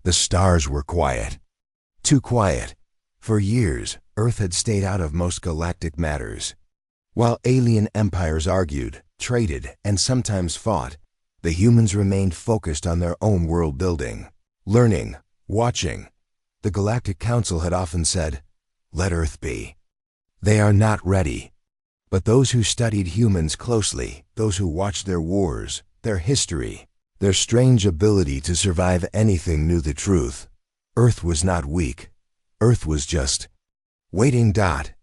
The stars were quiet. Too quiet. For years, Earth had stayed out of most galactic matters. While alien empires argued, traded, and sometimes fought, the humans remained focused on their own world building, learning, watching. The Galactic Council had often said, "Let Earth be." They are not ready. But those who studied humans closely, those who watched their wars, their history, their strange ability to survive anything knew the truth. Earth was not weak. Earth was just waiting.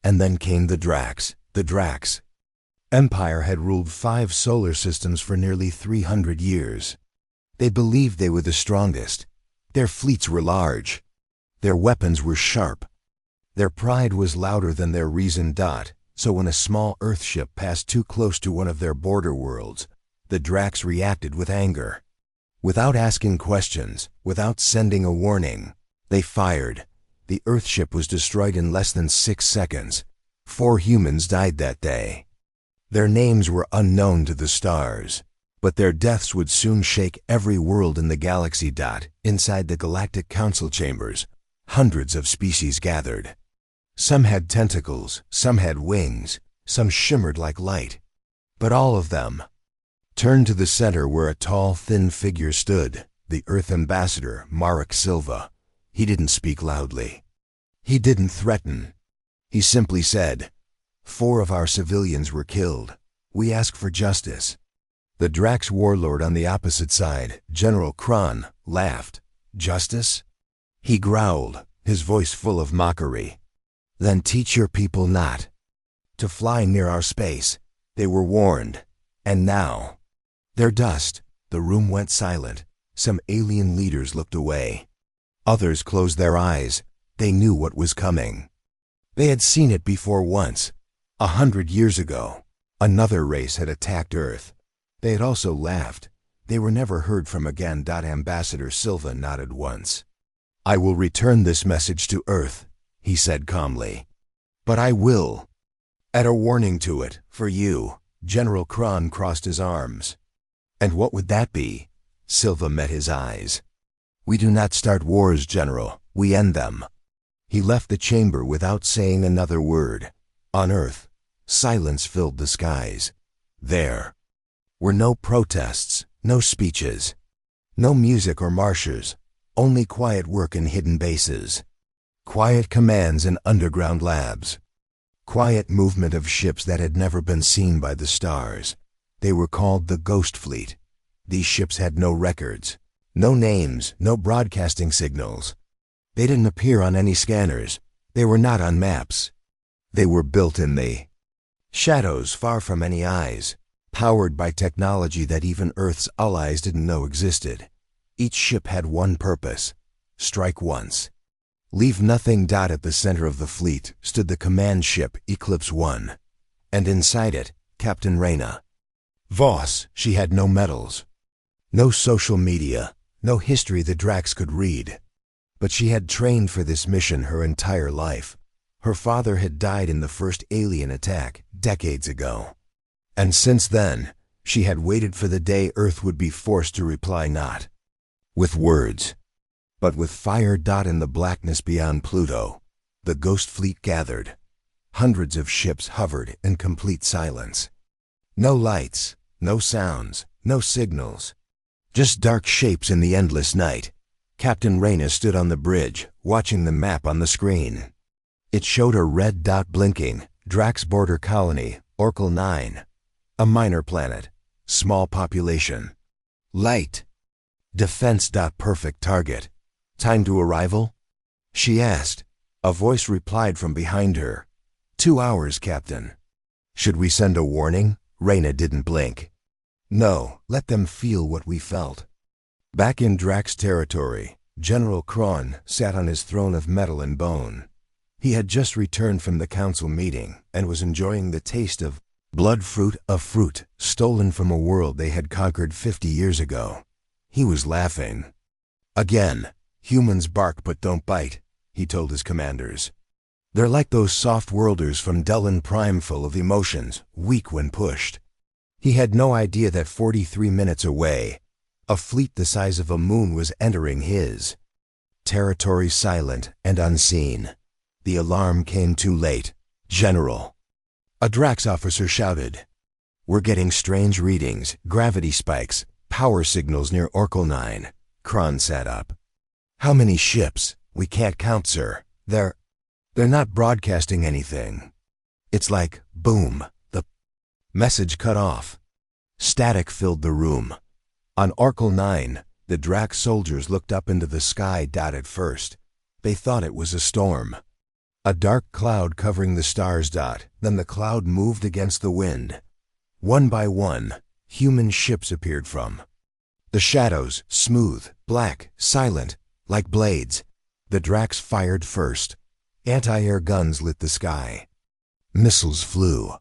And then came the Drax. The Drax Empire had ruled 5 solar systems for nearly 300 years. They believed they were the strongest. Their fleets were large. Their weapons were sharp. Their pride was louder than their reason. So when a small Earth ship passed too close to one of their border worlds, the Drax reacted with anger. Without asking questions, without sending a warning, they fired. The Earth ship was destroyed in less than 6 seconds. 4 humans died that day. Their names were unknown to the stars, but their deaths would soon shake every world in the galaxy. Inside the Galactic Council chambers, hundreds of species gathered. Some had tentacles, some had wings, some shimmered like light. But all of them turned to the center where a tall, thin figure stood, the Earth Ambassador, Marek Silva. He didn't speak loudly. He didn't threaten. He simply said, "4 of our civilians were killed. We ask for justice." The Drax warlord on the opposite side, General Kron, laughed. "Justice?" He growled, his voice full of mockery. "Then teach your people not to fly near our space. They were warned. And now they're dust." The room went silent. Some alien leaders looked away. Others closed their eyes. They knew what was coming. They had seen it before once. 100 years ago, another race had attacked Earth. They had also laughed. They were never heard from again. Ambassador Silva nodded once. "I will return this message to Earth," he said calmly. "But I will add a warning to it, for you." General Kron crossed his arms. "And what would that be?" Silva met his eyes. "We do not start wars, General. We end them." He left the chamber without saying another word. On Earth, silence filled the skies. There were no protests, no speeches, no music or marches, only quiet work in hidden bases, quiet commands in underground labs, quiet movement of ships that had never been seen by the stars. They were called the Ghost Fleet. These ships had no records, no names, no broadcasting signals. They didn't appear on any scanners. They were not on maps. They were built in the shadows, far from any eyes, powered by technology that even Earth's allies didn't know existed. Each ship had one purpose: strike once, leave nothing. At the center of the fleet stood the command ship Eclipse 1, and inside it, Captain Reyna Voss. She had no medals, no social media, no history the Drax could read. But she had trained for this mission her entire life. Her father had died in the first alien attack decades ago. And since then, she had waited for the day Earth would be forced to reply not with words, but with fire. In the blackness beyond Pluto, the Ghost Fleet gathered. Hundreds of ships hovered in complete silence. No lights, no sounds, no signals. Just dark shapes in the endless night. Captain Reyna stood on the bridge, watching the map on the screen. It showed a red dot blinking. Drax border colony, Orcal 9. A minor planet. Small population. Light. Defense. Perfect target. "Time to arrival?" she asked. A voice replied from behind her. 2 hours, Captain." "Should we send a warning?" Reyna didn't blink. "No, let them feel what we felt." Back in Drax territory, General Kron sat on his throne of metal and bone. He had just returned from the council meeting and was enjoying the taste of blood fruit, a fruit stolen from a world they had conquered 50 years ago. He was laughing. "Again, humans bark but don't bite," he told his commanders. "They're like those soft-worlders from Delon Prime, full of emotions, weak when pushed." He had no idea that 43 minutes away, a fleet the size of a moon was entering his Territory silent and unseen. The alarm came too late. General. A Drax officer shouted. We're getting strange readings, gravity spikes, power signals near Oracle 9. Kron sat up. How many ships? We can't count, sir. They're not broadcasting anything. It's like, boom, the message cut off. Static filled the room. On Oracle 9, the Drax soldiers looked up into the sky. At first, they thought it was a storm. A dark cloud covering the stars. Then the cloud moved against the wind. One by one, human ships appeared from the shadows, smooth, black, silent, like blades. The Drax fired first. Anti-air guns lit the sky. Missiles flew.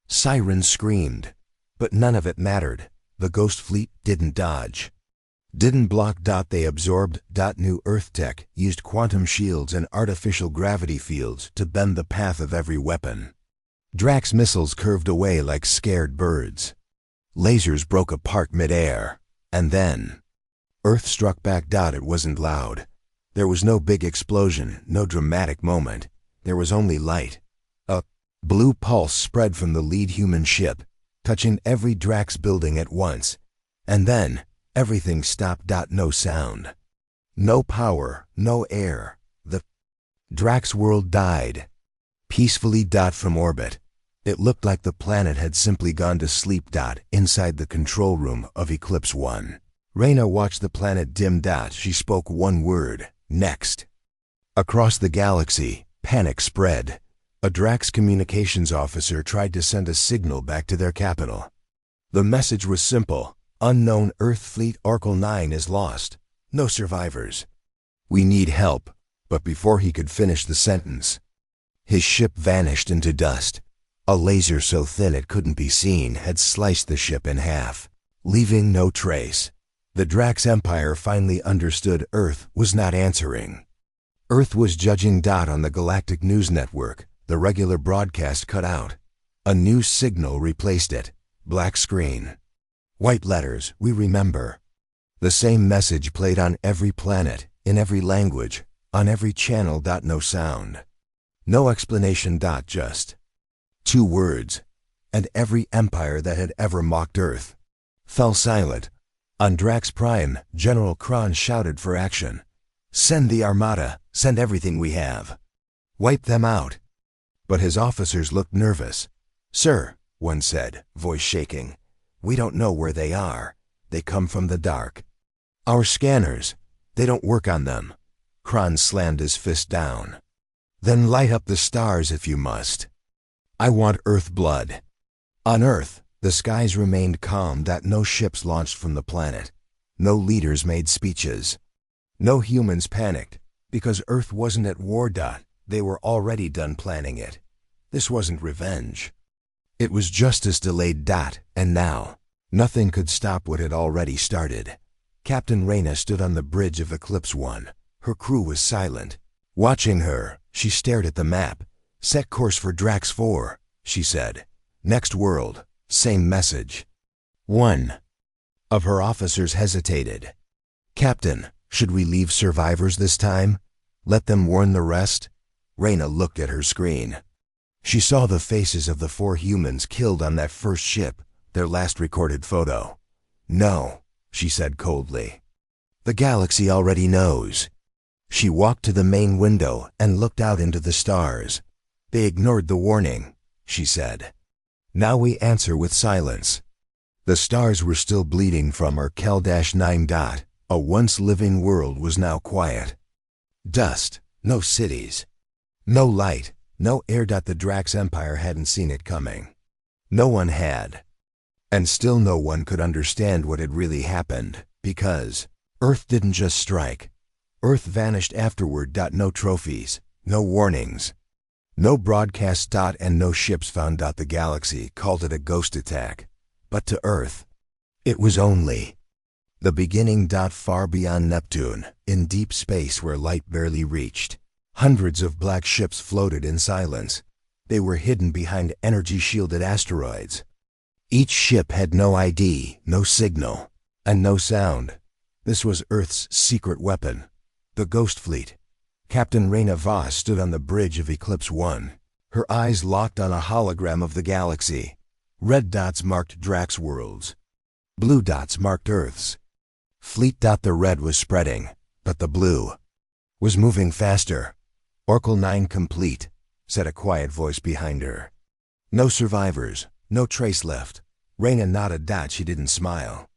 Sirens screamed. But none of it mattered. The Ghost Fleet didn't dodge. Didn't block. They absorbed. New Earth tech used quantum shields and artificial gravity fields to bend the path of every weapon. Drax missiles curved away like scared birds. Lasers broke apart mid-air. And then Earth struck back. It wasn't loud. There was no big explosion, no dramatic moment. There was only light. A blue pulse spread from the lead human ship, touching every Drax building at once. And then everything stopped. No sound. No power, no air. The Drax world died. Peacefully. From orbit. It looked like the planet had simply gone to sleep. Inside the control room of Eclipse 1. Reyna watched the planet dim. She spoke one word. Next. Across the galaxy, panic spread. A Drax communications officer tried to send a signal back to their capital. The message was simple. Unknown Earth fleet Oracle 9 is lost. No survivors. We need help. But before he could finish the sentence, his ship vanished into dust. A laser so thin it couldn't be seen had sliced the ship in half, leaving no trace. The Drax Empire finally understood Earth was not answering. Earth was judging. On the Galactic News Network, the regular broadcast cut out. A new signal replaced it. Black screen. White letters, we remember. The same message played on every planet, in every language, on every channel. No sound. No explanation. Just 2 words. And every empire that had ever mocked Earth fell silent. On Drax Prime, General Kron shouted for action. Send the Armada, send everything we have. Wipe them out. But his officers looked nervous. Sir, one said, voice shaking, we don't know where they are. They come from the dark. Our scanners, they don't work on them. Kron slammed his fist down. Then light up the stars if you must. I want Earth blood. On Earth, the skies remained calm. No ships launched from the planet. No leaders made speeches. No humans panicked, because Earth wasn't at war. They were already done planning it. This wasn't revenge. It was justice delayed. And now, nothing could stop what had already started. Captain Reyna stood on the bridge of Eclipse 1. Her crew was silent. Watching her, she stared at the map. Set course for Drax 4, she said. Next world, same message. One of her officers hesitated. Captain, should we leave survivors this time? Let them warn the rest? Reyna looked at her screen. She saw the faces of the 4 humans killed on that first ship, their last recorded photo. No, she said coldly. The galaxy already knows. She walked to the main window and looked out into the stars. They ignored the warning, she said. Now we answer with silence. The stars were still bleeding from her Kel-9. A once living world was now quiet. Dust, no cities. No light, no air. The Drax Empire hadn't seen it coming. No one had. And still no one could understand what had really happened, because Earth didn't just strike. Earth vanished afterward. No trophies, no warnings. No broadcast. And no ships found. The galaxy called it a ghost attack. But to Earth, it was only the beginning. Far beyond Neptune, in deep space where light barely reached, hundreds of black ships floated in silence. They were hidden behind energy-shielded asteroids. Each ship had no ID, no signal, and no sound. This was Earth's secret weapon. The Ghost Fleet. Captain Reyna Voss stood on the bridge of Eclipse 1. Her eyes locked on a hologram of the galaxy. Red dots marked Drax worlds. Blue dots marked Earths. Fleet. The red was spreading, but the blue was moving faster. Oracle 9 complete, said a quiet voice behind her. No survivors, no trace left. Reyna nodded. She didn't smile.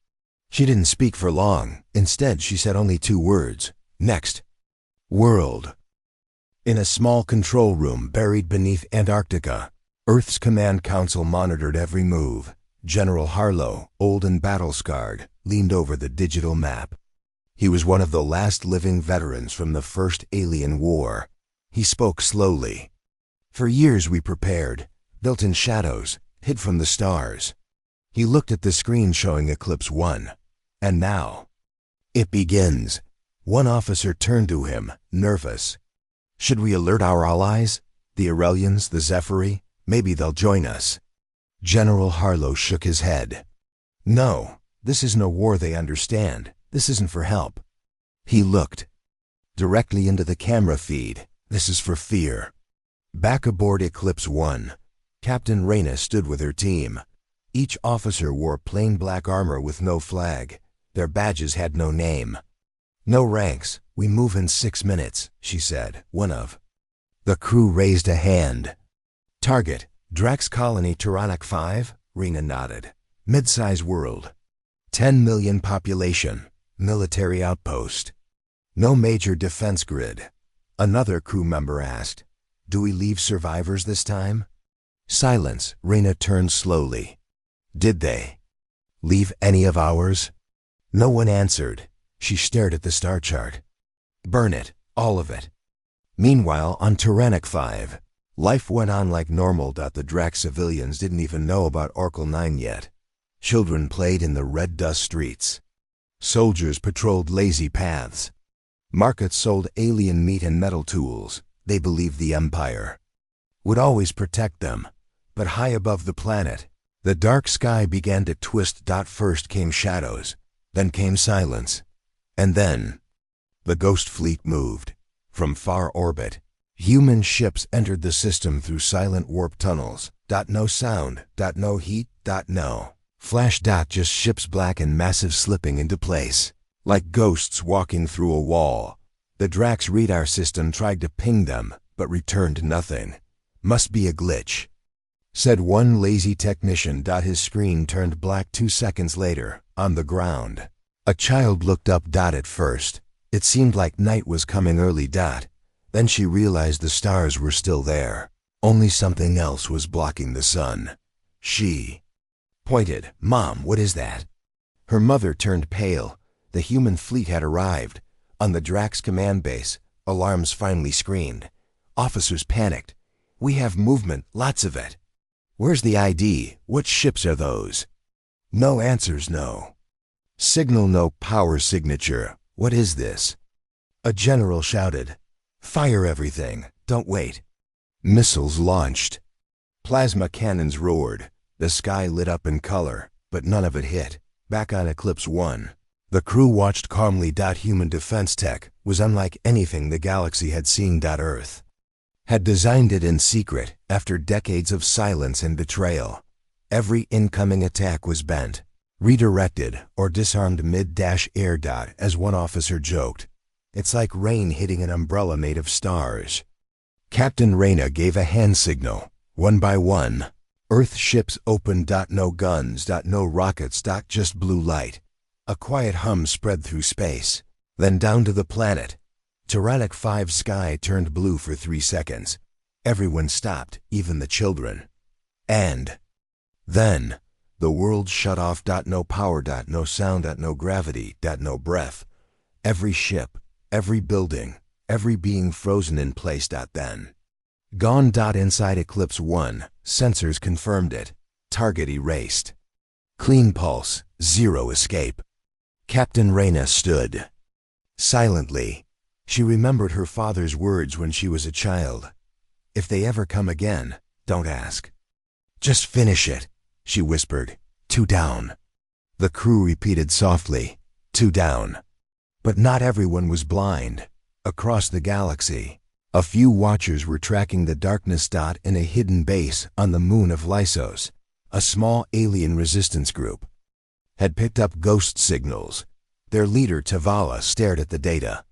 She didn't speak for long. Instead, she said only 2 words. Next. World. In a small control room buried beneath Antarctica, Earth's Command Council monitored every move. General Harlow, old and battle-scarred, leaned over the digital map. He was one of the last living veterans from the first alien war. He spoke slowly. For years we prepared, built in shadows, hid from the stars. He looked at the screen showing Eclipse 1. And now, it begins. One officer turned to him, nervous. Should we alert our allies? The Aurelians, the Zephyri? Maybe they'll join us. General Harlow shook his head. No, this isn't a war they understand. This isn't for help. He looked directly into the camera feed. This is for fear. Back aboard Eclipse 1, Captain Reyna stood with her team. Each officer wore plain black armor with no flag. Their badges had no name. No ranks. We move in 6 minutes, she said. One of the crew raised a hand. Target, Drax Colony Tyrannic 5? Reyna nodded. Mid-size world. 10 million population. Military outpost. No major defense grid. Another crew member asked. Do we leave survivors this time? Silence. Reyna turned slowly. Did they leave any of ours? No one answered. She stared at the star chart. Burn it, all of it. Meanwhile, on Tyrannic 5, life went on like normal. The Drax civilians didn't even know about Oracle 9 yet. Children played in the red dust streets. Soldiers patrolled lazy paths. Markets sold alien meat and metal tools. They believed the Empire would always protect them. But high above the planet, the dark sky began to twist. First came shadows, then came silence. And then, the Ghost Fleet moved. From far orbit, human ships entered the system through silent warp tunnels. No sound, no heat, no flash. Just ships black and massive slipping into place. Like ghosts walking through a wall. The Drax radar system tried to ping them, but returned nothing. Must be a glitch, said one lazy technician. His screen turned black 2 seconds later, on the ground. A child looked up. At first, it seemed like night was coming early. Then she realized the stars were still there. Only something else was blocking the sun. She pointed. Mom, what is that? Her mother turned pale. The human fleet had arrived. On the Drax command base, alarms finally screamed. Officers panicked. We have movement, lots of it. Where's the ID? What ships are those? No answers, no. Signal, no power signature. What is this? A general shouted. Fire everything. Don't wait. Missiles launched. Plasma cannons roared. The sky lit up in color, but none of it hit. Back on Eclipse 1, the crew watched calmly. Human defense tech was unlike anything the galaxy had seen. Earth had designed it in secret after decades of silence and betrayal. Every incoming attack was bent, redirected, or disarmed mid-air. As one officer joked, it's like rain hitting an umbrella made of stars. Captain Reyna gave a hand signal. One by one, Earth ships opened. No guns, no rockets, just blue light. A quiet hum spread through space, then down to the planet. Tyrannic 5 sky turned blue for 3 seconds. Everyone stopped, even the children. And then, the world shut off. No power, no sound, no gravity, no breath. Every ship, every building, every being frozen in place. Then, gone. Inside Eclipse 1, sensors confirmed it. Target erased. Clean pulse, zero escape. Captain Reyna stood silently. She remembered her father's words when she was a child. If they ever come again, don't ask. Just finish it, she whispered. 2 down. The crew repeated softly, 2 down. But not everyone was blind. Across the galaxy, a few watchers were tracking the darkness dot in a hidden base on the moon of Lysos. A small alien resistance group had picked up ghost signals. Their leader, Tavala, stared at the data.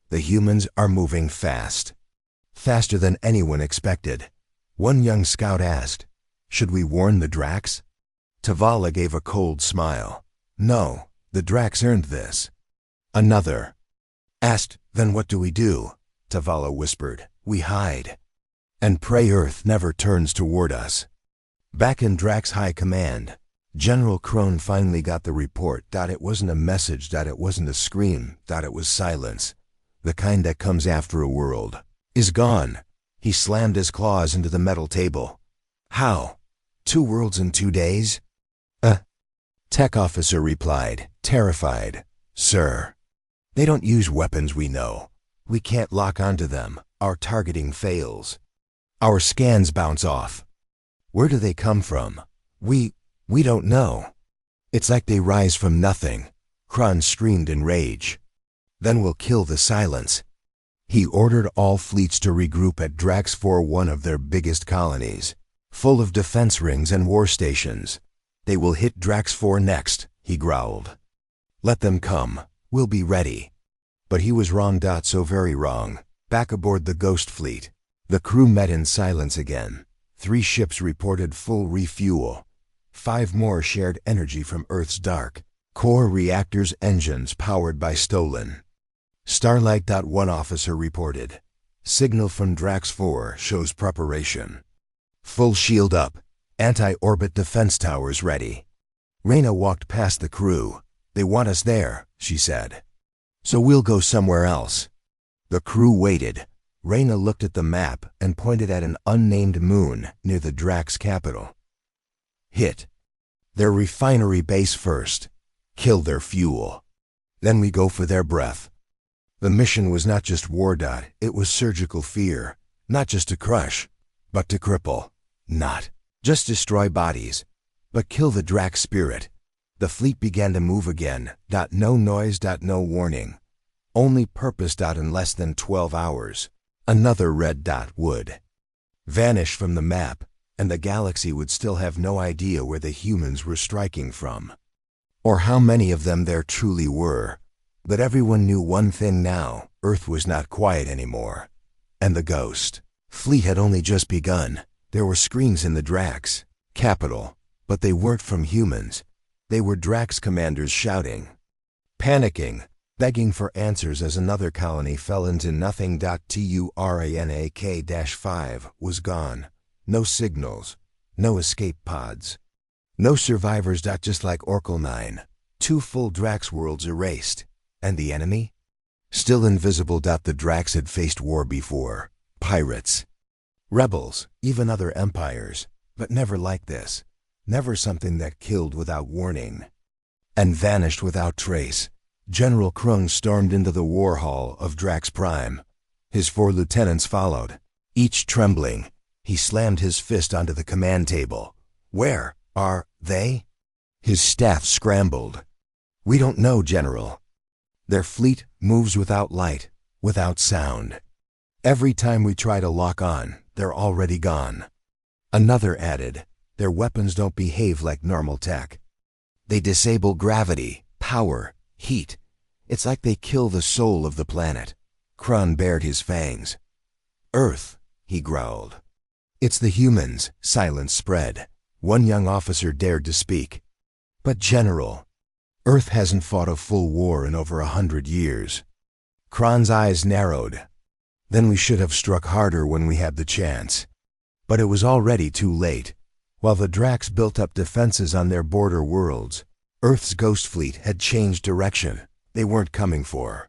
The humans are moving fast. Faster than anyone expected. One young scout asked, "Should we warn the Drax?" Tavala gave a cold smile. "No, the Drax earned this." Another asked, "Then what do we do?" Tavala whispered, "We hide and pray Earth never turns toward us." Back in Drax High Command, General Crone finally got the report. It wasn't a message. It wasn't a scream. It was silence. The kind that comes after a world is gone. He slammed his claws into the metal table. "How? 2 worlds in 2 days?" Tech officer replied, terrified. "Sir, they don't use weapons we know. We can't lock onto them. Our targeting fails. Our scans bounce off. Where do they come from? We don't know. It's like they rise from nothing." Kron screamed in rage. "Then we'll kill the silence." He ordered all fleets to regroup at Drax 4, one of their biggest colonies, full of defense rings and war stations. "They will hit Drax 4 next," he growled. "Let them come. We'll be ready." But he was wrong. So very wrong. Back aboard the Ghost Fleet, the crew met in silence again. 3 ships reported full refuel. 5 more shared energy from Earth's dark core reactors, engines powered by stolen Starlight. One officer reported, "Signal from Drax 4 shows preparation. Full shield up. Anti-orbit defense towers ready." Reyna walked past the crew. "They want us there," she said. "So we'll go somewhere else." The crew waited. Reyna looked at the map and pointed at an unnamed moon near the Drax capital. "Hit their refinery base first. Kill their fuel. Then we go for their breath." The mission was not just war. It was surgical fear. Not just to crush, but to cripple. Not just destroy bodies, but kill the Drax spirit. The fleet began to move again. No noise. No warning. Only purpose. In less than 12 hours, another red dot would vanish from the map, and the galaxy would still have no idea where the humans were striking from, or how many of them there truly were. But everyone knew one thing now: Earth was not quiet anymore. And the Ghost Fleet had only just begun. There were screams in the Drax capital, but they weren't from humans. They were Drax commanders shouting, panicking, begging for answers as another colony fell into nothing. Turank-5 was gone. No signals, no escape pods, no survivors. Just like Oracle 9, 2 full Drax worlds erased. And the enemy? Still invisible. The Drax had faced war before. Pirates, rebels, even other empires, but never like this. Never something that killed without warning and vanished without trace. General Krung stormed into the war hall of Drax Prime. His 4 lieutenants followed, each trembling. He slammed his fist onto the command table. "Where are they?" His staff scrambled. "We don't know, General. Their fleet moves without light, without sound. Every time we try to lock on, they're already gone." Another added, "Their weapons don't behave like normal tech. They disable gravity, power, heat. It's like they kill the soul of the planet." Kron bared his fangs. "Earth," he growled. "It's the humans." Silence spread. One young officer dared to speak. "But General, Earth hasn't fought a full war in over 100 years." Kron's eyes narrowed. "Then we should have struck harder when we had the chance." But it was already too late. While the Drax built up defenses on their border worlds, Earth's Ghost Fleet had changed direction. They weren't coming for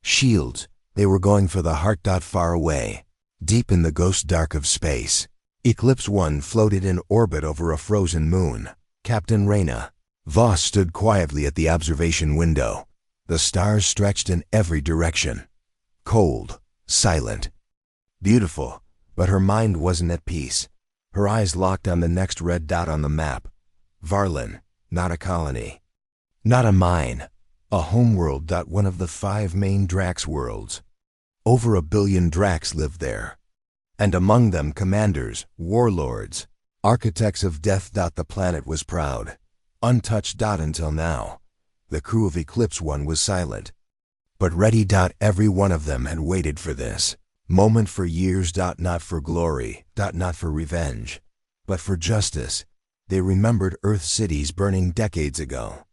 shields. They were going for the heart. Far away, deep in the ghost dark of space, Eclipse 1 floated in orbit over a frozen moon. Captain Reyna Voss stood quietly at the observation window. The stars stretched in every direction. Cold, silent, beautiful, but her mind wasn't at peace. Her eyes locked on the next red dot on the map. Varlin, not a colony, not a mine, a homeworld. One of the 5 main Drax worlds. Over 1 billion Dracs lived there, and among them commanders, warlords, architects of death. The planet was proud, untouched. Until now, the crew of Eclipse One was silent, but ready. Every one of them had waited for this moment for years. Not for glory, not for revenge, but for justice. They remembered Earth cities burning decades ago.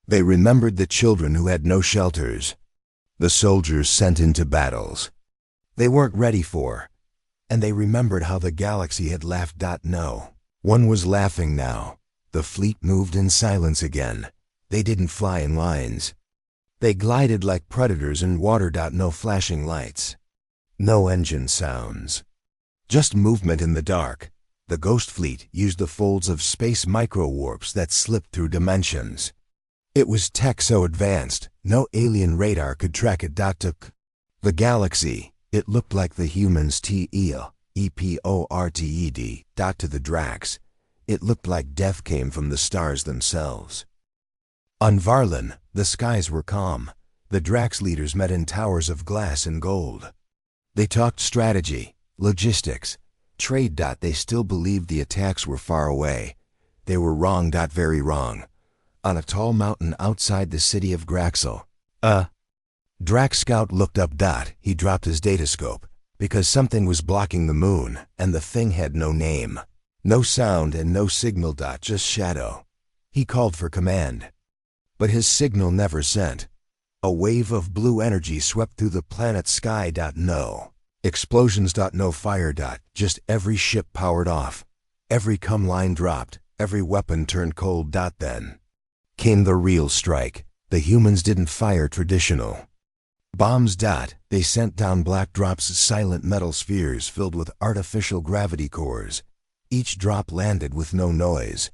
They remembered the children who had no shelters, the soldiers sent into battles they weren't ready for, and they remembered how the galaxy had laughed. No one was laughing now. The fleet moved in silence again. They didn't fly in lines. They glided like predators in water. No flashing lights, no engine sounds, just movement in the dark. The Ghost Fleet used the folds of space micro-warps that slipped through dimensions. It was tech so advanced, no alien radar could track it. Took the galaxy, it looked like the humans' TEPORTED. To the Dracs, it looked like death came from the stars themselves. On Varlin, the skies were calm. The Drax leaders met in towers of glass and gold. They talked strategy, logistics, trade. They still believed the attacks were far away. They were wrong. Very wrong. On a tall mountain outside the city of Graxel, a Drax scout looked up. He dropped his datascope, because something was blocking the moon, and the thing had no name, no sound, and no signal. Just shadow. He called for command, but his signal never sent. A wave of blue energy swept through the planet's sky. No explosions. No fire. Just every ship powered off, every comm line dropped, every weapon turned cold. Then came the real strike. The humans didn't fire traditional bombs. They sent down black drops, silent metal spheres filled with artificial gravity cores. Each drop landed with no noise,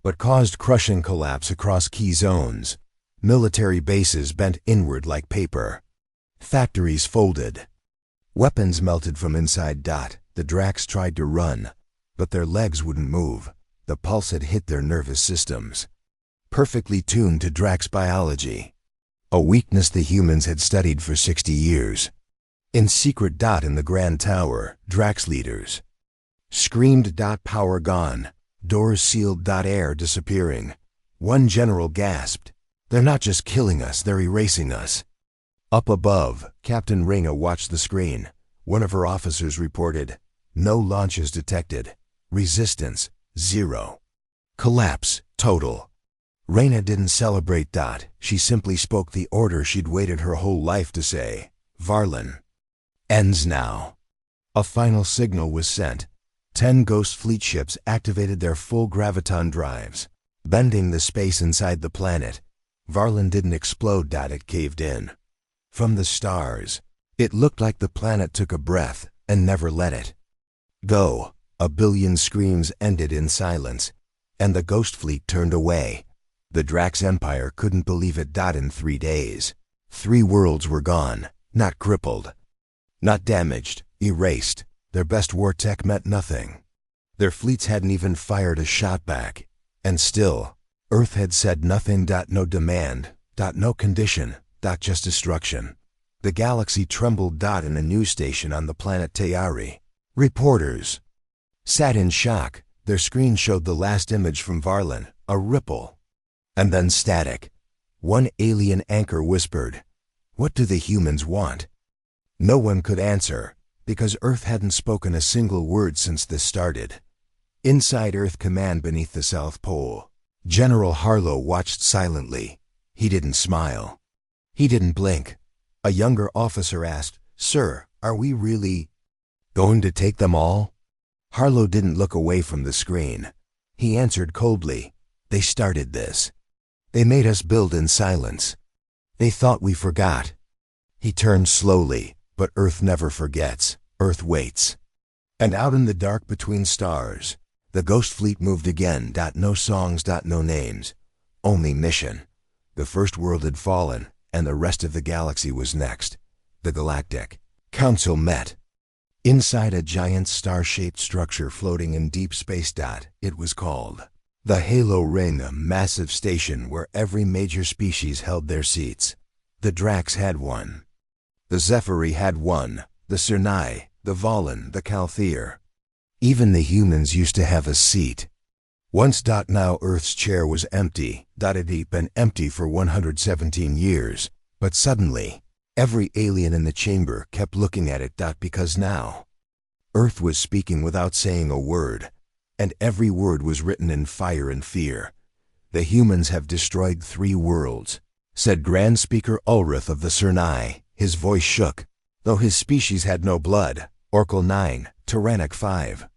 but caused crushing collapse across key zones. Military bases bent inward like paper. Factories folded. Weapons melted from inside. The Dracs tried to run, but their legs wouldn't move. The pulse had hit their nervous systems, perfectly tuned to Drax biology, a weakness the humans had studied for 60 years. In secret. In the Grand Tower, Drax leaders screamed. Power gone, doors sealed. Air disappearing. One general gasped, "They're not just killing us, they're erasing us." Up above, Captain Ringa watched the screen. One of her officers reported, "No launches detected. Resistance, 0. Collapse, total." Reyna didn't celebrate. She simply spoke the order she'd waited her whole life to say. Varlin ends now. A final signal was sent. 10 Ghost Fleet ships activated their full graviton drives, bending the space inside the planet. Varlin didn't explode. It caved in. From the stars, it looked like the planet took a breath and never let it go. 1 billion screams ended in silence, and the Ghost Fleet turned away. The Drax Empire couldn't believe it. In 3 days, 3 worlds were gone, not crippled, not damaged, erased. Their best war tech meant nothing. Their fleets hadn't even fired a shot back. And still, Earth had said nothing. No demand. No condition. Just destruction. The galaxy trembled. In a news station on the planet Teari, reporters sat in shock. Their screen showed the last image from Varlin, a ripple, and then static. One alien anchor whispered, "What do the humans want?" No one could answer, because Earth hadn't spoken a single word since this started. Inside Earth Command beneath the South Pole, General Harlow watched silently. He didn't smile. He didn't blink. A younger officer asked, "Sir, are we really going to take them all?" Harlow didn't look away from the screen. He answered coldly, "They started this. They made us build in silence. They thought we forgot." He turned slowly, but Earth never forgets. Earth waits. And out in the dark between stars, the Ghost Fleet moved again. No songs, no names. Only mission. The first world had fallen, and the rest of the galaxy was next. The Galactic Council met inside a giant star-shaped structure floating in deep space. It was called the Halo Ring, a massive station where every major species held their seats. The Drax had one. The Zephyri had one, the Cernai, the Volan, the Calthier. Even the humans used to have a seat. Once. Now Earth's chair was empty. It had been empty for 117 years. But suddenly, every alien in the chamber kept looking at it. Because now, Earth was speaking without saying a word, and every word was written in fire and fear. The humans have destroyed 3 worlds, said Grand Speaker Ulrith of the Cernai. His voice shook, though his species had no blood. Orcal 9, Tyrannic 5.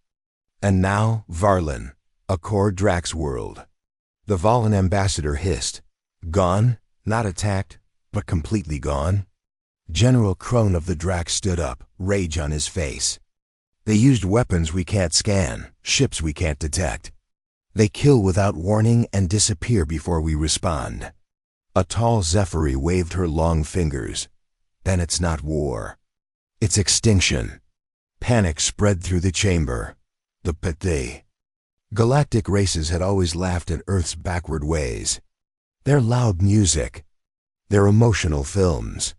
And now, Varlin, a core Drax world. The Volan ambassador hissed. Gone? Not attacked, but completely gone? General Krone of the Drax stood up, rage on his face. They used weapons we can't scan, ships we can't detect. They kill without warning and disappear before we respond. A tall Zephyri waved her long fingers. Then it's not war. It's extinction. Panic spread through the chamber. The Pate. Galactic races had always laughed at Earth's backward ways. Their loud music. Their emotional films.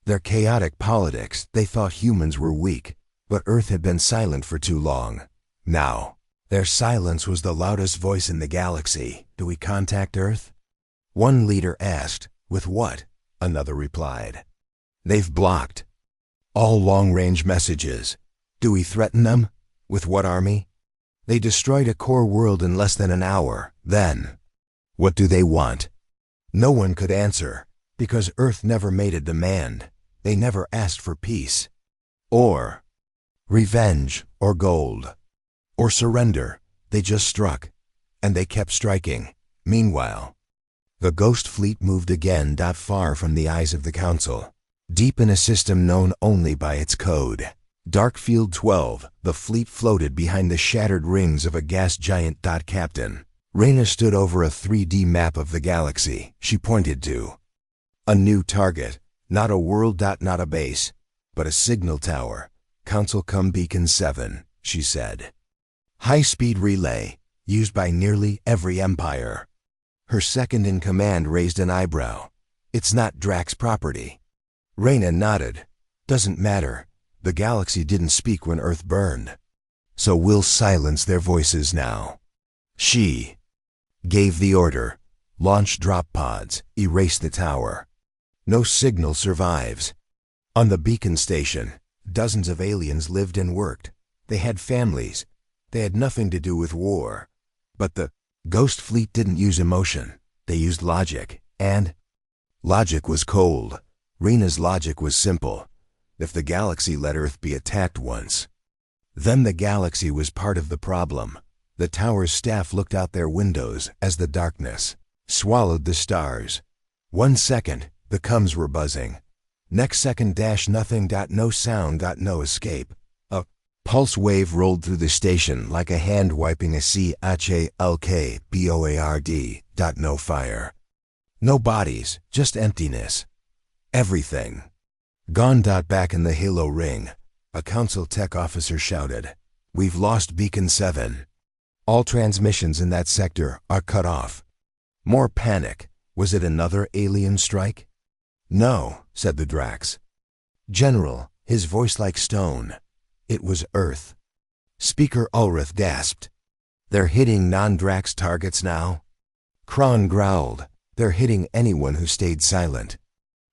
Their chaotic politics. They thought humans were weak, but Earth had been silent for too long. Now, their silence was the loudest voice in the galaxy. Do we contact Earth? One leader asked. With what? Another replied. They've blocked all long-range messages. Do we threaten them? With what army? They destroyed a core world in less than an hour. Then, what do they want? No one could answer, because Earth never made a demand. They never asked for peace, or revenge, or gold, or surrender. They just struck, and they kept striking. Meanwhile, the Ghost Fleet moved again. Far from the eyes of the Council, deep in a system known only by its code. Darkfield 12, the fleet floated behind the shattered rings of a gas giant. Captain Reyna stood over a 3D map of the galaxy. She pointed to a new target, not a world. Not a base, but a signal tower. Council come Beacon 7, she said. High-speed relay, used by nearly every empire. Her second-in-command raised an eyebrow. It's not Drax property. Reyna nodded. Doesn't matter. The galaxy didn't speak when Earth burned. So we'll silence their voices now. She gave the order. Launch drop pods. Erase the tower. No signal survives. On the beacon station, dozens of aliens lived and worked. They had families. They had nothing to do with war. But the Ghost Fleet didn't use emotion. They used logic. And logic was cold. Rena's logic was simple. If the galaxy let Earth be attacked once, then the galaxy was part of the problem. The tower's staff looked out their windows as the darkness swallowed the stars. 1 second, the comms were buzzing. Next second, nothing. No sound. No escape. A pulse wave rolled through the station like a hand wiping a CHLK BOARD. No fire. No bodies, just emptiness. Everything gone. Back in the Halo ring, a Council tech officer shouted, "We've lost Beacon 7. All transmissions in that sector are cut off." More panic. Was it another alien strike? No, said the Drax. General, his voice like stone. It was Earth. Speaker Ulrith gasped. They're hitting non-Drax targets now? Kron growled. They're hitting anyone who stayed silent.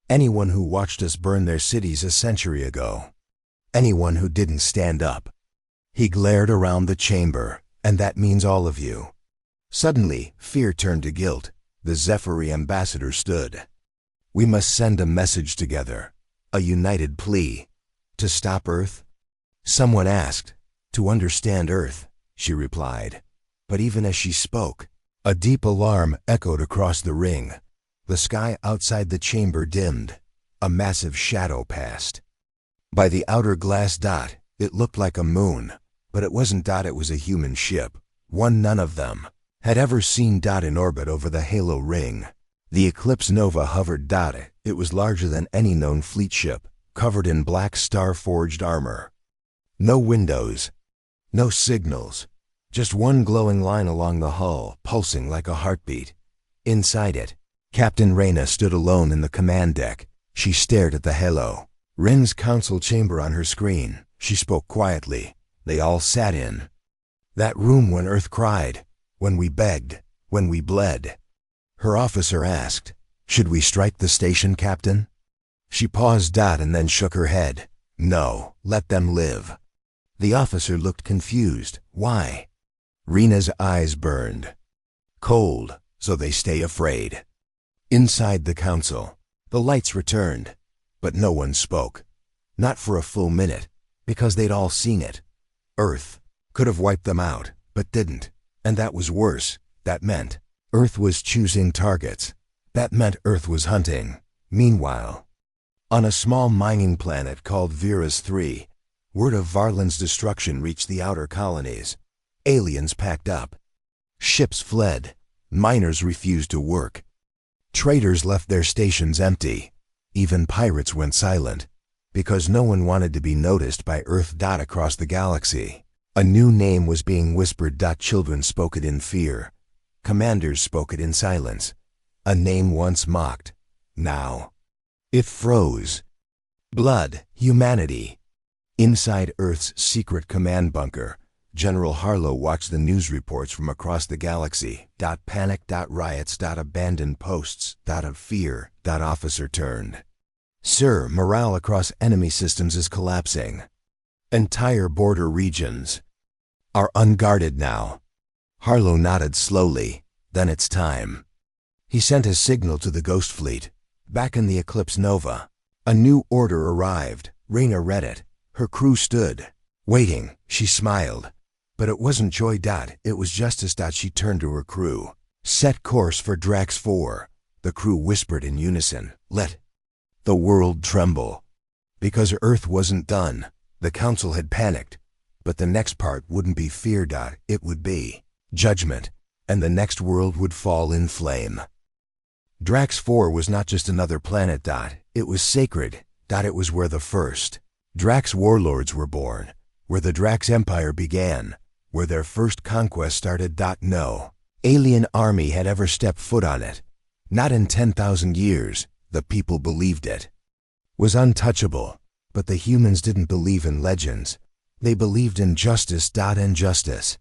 Anyone who watched us burn their cities a century ago. Anyone who didn't stand up. He glared around the chamber, and that means all of you. Suddenly, fear turned to guilt. The Zephyri ambassador stood. We must send a message together, a united plea. To stop Earth? Someone asked. To understand Earth, she replied. But even as she spoke, a deep alarm echoed across the ring. The sky outside the chamber dimmed. A massive shadow passed. By the outer glass dot, it looked like a moon. But it wasn't. It was a human ship. One none of them had ever seen. In orbit over the Halo ring. The Eclipse Nova hovered. It was larger than any known fleet ship, covered in black star-forged armor. No windows. No signals. Just one glowing line along the hull, pulsing like a heartbeat. Inside it, Captain Reyna stood alone in the command deck. She stared at the Halo. Rin's council chamber on her screen. She spoke quietly. They all sat in. That room when Earth cried, when we begged, when we bled. Her officer asked, "Should we strike the station, Captain?" She paused and then shook her head. "No, let them live." The officer looked confused. Why? Rina's eyes burned. Cold, so they stay afraid. Inside the council, the lights returned, but no one spoke. Not for a full minute, because they'd all seen it. Earth could have wiped them out, but didn't. And that was worse. That meant Earth was choosing targets. That meant Earth was hunting. Meanwhile, on a small mining planet called Vera's 3, word of Varlin's destruction reached the outer colonies. Aliens packed up. Ships fled. Miners refused to work. Traders left their stations empty. Even pirates went silent, because no one wanted to be noticed by Earth. Across the galaxy, a new name was being whispered. Children spoke it in fear. Commanders spoke it in silence. A name once mocked. Now it froze. Blood, humanity. Inside Earth's secret command bunker, General Harlow watched the news reports from across the galaxy. Panic, riots, abandoned posts, of fear. Officer turned. "Sir, morale across enemy systems is collapsing. Entire border regions are unguarded now." Harlow nodded slowly. "Then it's time." He sent a signal to the Ghost Fleet. Back in the Eclipse Nova, a new order arrived. Rina read it. Her crew stood, waiting. She smiled. But it wasn't joy. It was justice. She turned to her crew. "Set course for Drax 4. The crew whispered in unison. Let the world tremble. Because Earth wasn't done. The Council had panicked. But the next part wouldn't be fear. It would be judgment. And the next world would fall in flame. Drax 4 was not just another planet. It was sacred. It was where the first Drax warlords were born. Where the Drax Empire began. Where their first conquest started. No alien army had ever stepped foot on it. Not in 10,000 years. The people believed it was untouchable. But the humans didn't believe in legends. They believed in justice. And justice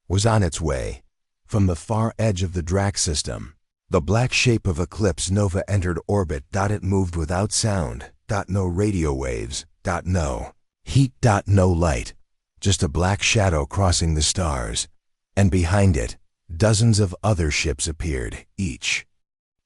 was on its way. From the far edge of the Drax system, the black shape of Eclipse Nova entered orbit. It moved without sound. No radio waves. No heat. No light. Just a black shadow crossing the stars. And behind it, dozens of other ships appeared, each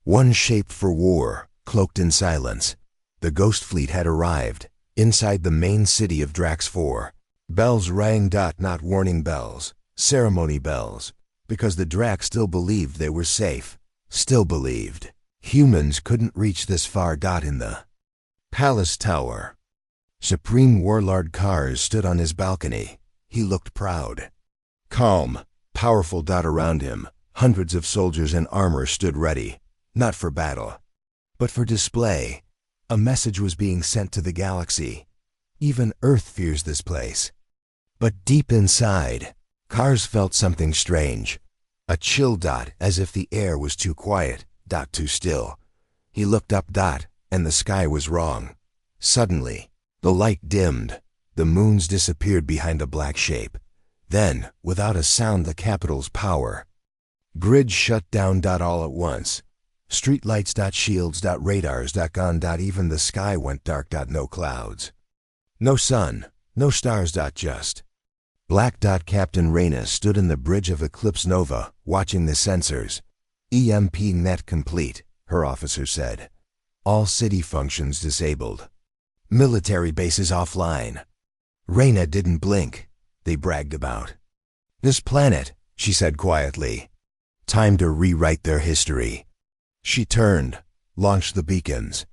one shaped for war, cloaked in silence. The Ghost Fleet had arrived, inside the main city of Drax 4. Bells rang. Not warning bells, ceremony bells, because the Drax still believed they were safe. Still believed humans couldn't reach this far. In the Palace Tower, Supreme Warlord Kars stood on his balcony. He looked proud. Calm, powerful. Around him, hundreds of soldiers in armor stood ready, not for battle, but for display. A message was being sent to the galaxy. Even Earth fears this place. But deep inside, Kars felt something strange. A chill. As if the air was too quiet. Too still. He looked up. And the sky was wrong. Suddenly, the light dimmed. The moons disappeared behind a black shape. Then, without a sound, the capital's power grid shut down. All at once. Streetlights. Shields. Radars. Gone. Even the sky went dark. No clouds. No sun. No stars. Just black. Captain Reyna stood in the bridge of Eclipse Nova, watching the sensors. EMP net complete, her officer said. All city functions disabled. Military bases offline. Reyna didn't blink. They bragged about this planet, she said quietly. Time to rewrite their history. She turned, launched the beacons.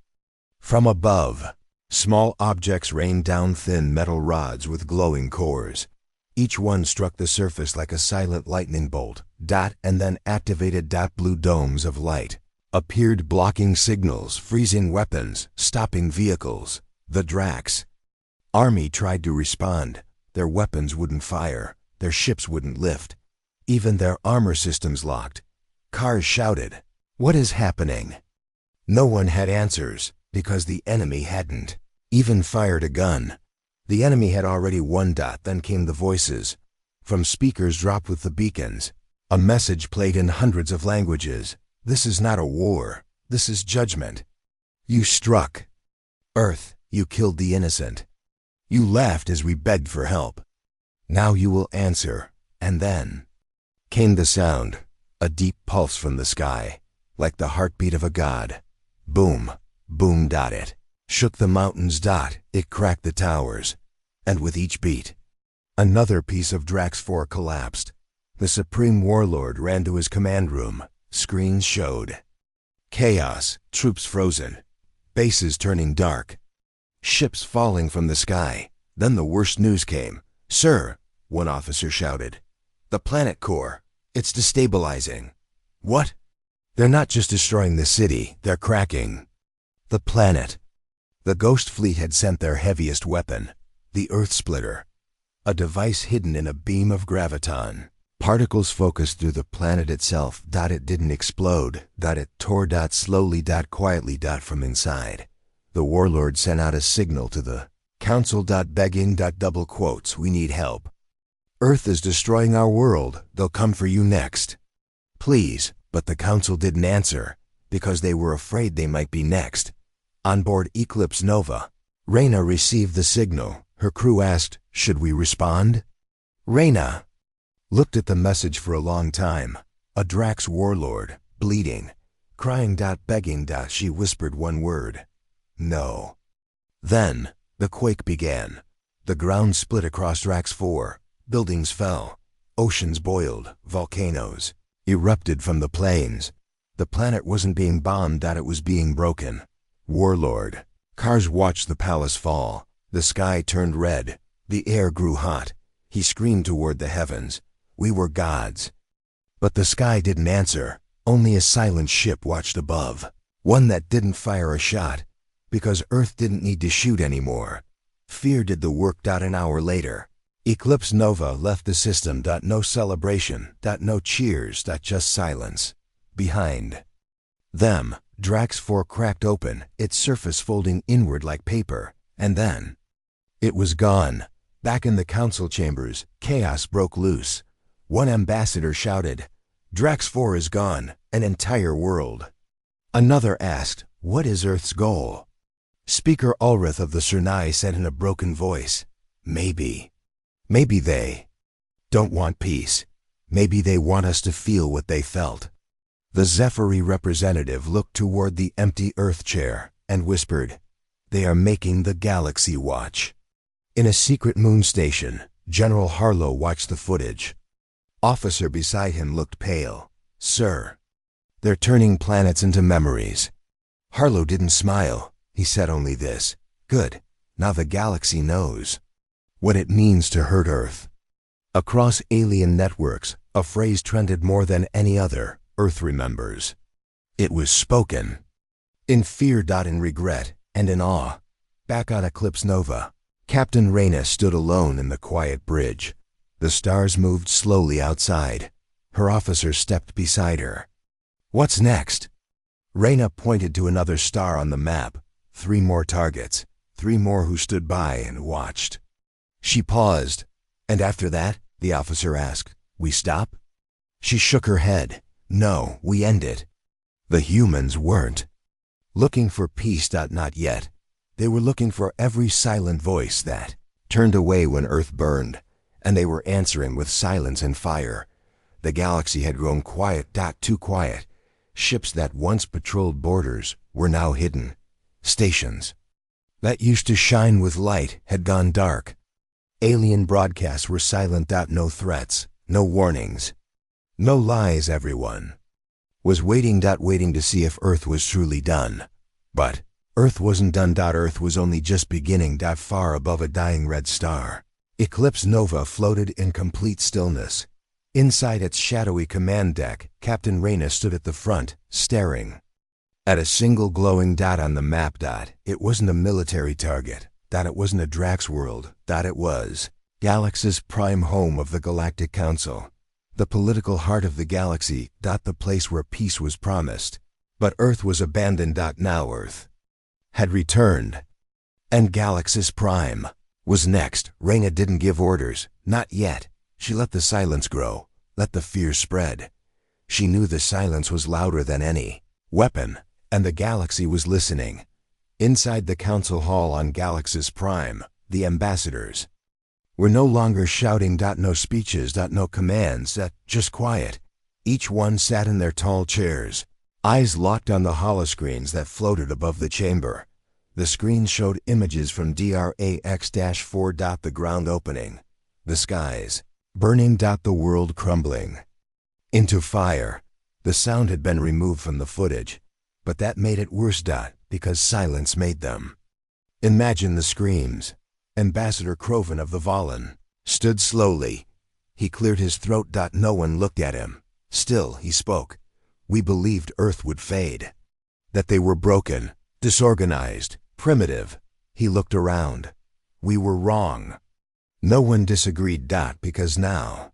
From above, small objects rained down, thin metal rods with glowing cores. Each one struck the surface like a silent lightning bolt. And then activated. Blue domes of light appeared, blocking signals, freezing weapons, stopping vehicles. The Drax army tried to respond. Their weapons wouldn't fire. Their ships wouldn't lift. Even their armor systems locked. Kars shouted, "What is happening?" No one had answers, because the enemy hadn't. even fired a gun. The enemy had already won. Then came the voices. From speakers dropped with the beacons. A message played in hundreds of languages. This is not a war. This is judgment. You struck Earth. You killed the innocent. You laughed as we begged for help. Now you will answer. And then came the sound, a deep pulse from the sky, like the heartbeat of a god. Boom, boom. It shook the mountains. It cracked the towers. And with each beat, another piece of Drax 4 collapsed. The Supreme Warlord ran to his command room. Screens showed chaos, troops frozen, bases turning dark, ships falling from the sky. Then the worst news came. "Sir," one officer shouted, "the planet core, it's destabilizing." "What?" "They're not just destroying the city, they're cracking the planet." The Ghost Fleet had sent their heaviest weapon, the Earth Splitter, a device hidden in a beam of graviton. Particles focused through the planet itself. It didn't explode. It tore. Slowly. Quietly. From inside. The Warlord sent out a signal to the Council. Begging. Double quotes. "We need help. Earth is destroying our world. They'll come for you next. Please." But the Council didn't answer, because they were afraid they might be next. On board Eclipse Nova, Reyna received the signal. Her crew asked, "Should we respond?" Reyna looked at the message for a long time. A Drax warlord, bleeding, crying. Begging. She whispered one word. "No." Then the quake began. The ground split across Drax 4. Buildings fell. Oceans boiled. Volcanoes erupted from the plains. The planet wasn't being bombed. It was being broken. Warlord. Cars watched the palace fall. The sky turned red. The air grew hot. He screamed toward the heavens. We were gods. But the sky didn't answer. Only a silent ship watched above. One that didn't fire a shot, because Earth didn't need to shoot anymore. Fear did the work. An hour later, Eclipse Nova left the system. No celebration. No cheers. Just silence. Behind them, Drax 4 cracked open, its surface folding inward like paper, and then it was gone. Back in the council chambers, chaos broke loose. One ambassador shouted, "Drax 4 is gone, an entire world." Another asked, "What is Earth's goal?" Speaker Ulrith of the Sernai said in a broken voice, Maybe they don't want peace. Maybe they want us to feel what they felt." The Zephyri representative looked toward the empty Earth chair and whispered, "They are making the galaxy watch." In a secret moon station, General Harlow watched the footage. Officer beside him looked pale. "Sir, they're turning planets into memories." Harlow didn't smile. He said only this, "Good, now the galaxy knows what it means to hurt Earth." Across alien networks, a phrase trended more than any other. Earth remembers. It was spoken. In fear. In regret, and in awe. Back on Eclipse Nova, Captain Reyna stood alone in the quiet bridge. The stars moved slowly outside. Her officer stepped beside her. "What's next?" Reyna pointed to another star on the map. 3 more targets. 3 more who stood by and watched. She paused. "And after that?" the officer asked. "We stop?" She shook her head. "No, we end it." The humans weren't looking for peace. Not yet. They were looking for every silent voice that turned away when Earth burned, and they were answering with silence and fire. The galaxy had grown quiet. Too quiet. Ships that once patrolled borders were now hidden. Stations that used to shine with light had gone dark. Alien broadcasts were silent. No threats, no warnings, no lies. Everyone was waiting to see if Earth was truly done. But Earth wasn't done. Earth was only just beginning. Far above a dying red star, Eclipse Nova floated in complete stillness. Inside its shadowy command deck, Captain Reyna stood at the front, staring at a single glowing dot on the map. It wasn't a military target. It wasn't a Drax world. It was Galaxy's prime home of the Galactic Council, the political heart of the galaxy. The place where peace was promised. But Earth was abandoned. Now Earth had returned. And Galaxis Prime was next. Reyna didn't give orders, not yet. She let the silence grow, let the fear spread. She knew the silence was louder than any weapon, and the galaxy was listening. Inside the council hall on Galaxis Prime, the ambassadors were no longer shouting, no speeches, no commands, just quiet. Each one sat in their tall chairs, eyes locked on the holoscreens that floated above the chamber. The screens showed images from DRAX-4. The ground opening, the skies burning, the world crumbling into fire. The sound had been removed from the footage, but that made it worse, because silence made them. Imagine the screams. Ambassador Croven of the Valen stood slowly. He cleared his throat. No one looked at him. Still, he spoke. We believed Earth would fade, that they were broken, disorganized, primitive. He looked around. We were wrong. No one disagreed, because now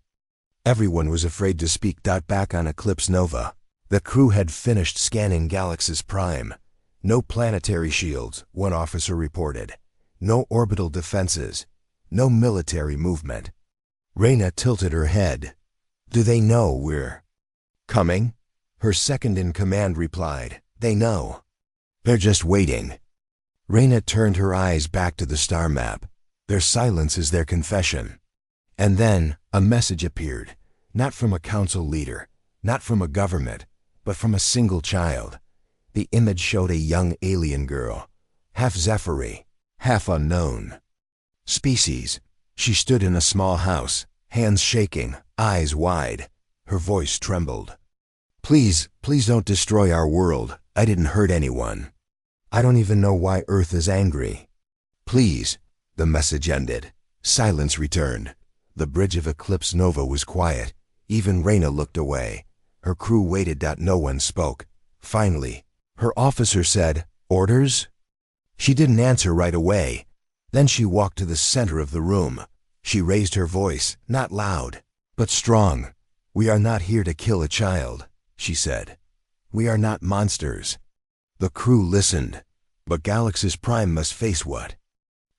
everyone was afraid to speak. Back on Eclipse Nova, the crew had finished scanning Galaxis Prime. No planetary shields, one officer reported. No orbital defenses. No military movement. Reyna tilted her head. Do they know we're coming? Her second-in-command replied. They know. They're just waiting. Reyna turned her eyes back to the star map. Their silence is their confession. And then a message appeared, not from a council leader, not from a government, but from a single child. The image showed a young alien girl, half Zephyri, half unknown species. She stood in a small house, hands shaking, eyes wide. Her voice trembled. Please don't destroy our world. I didn't hurt anyone. I don't even know why Earth is angry. Please. The message ended. Silence returned. The bridge of Eclipse Nova was quiet. Even Reyna looked away. Her crew waited. No one spoke. Finally, her officer said, Orders? She didn't answer right away. Then she walked to the center of the room. She raised her voice, not loud, but strong. We are not here to kill a child, she said. We are not monsters. The crew listened, but Galaxis Prime must face what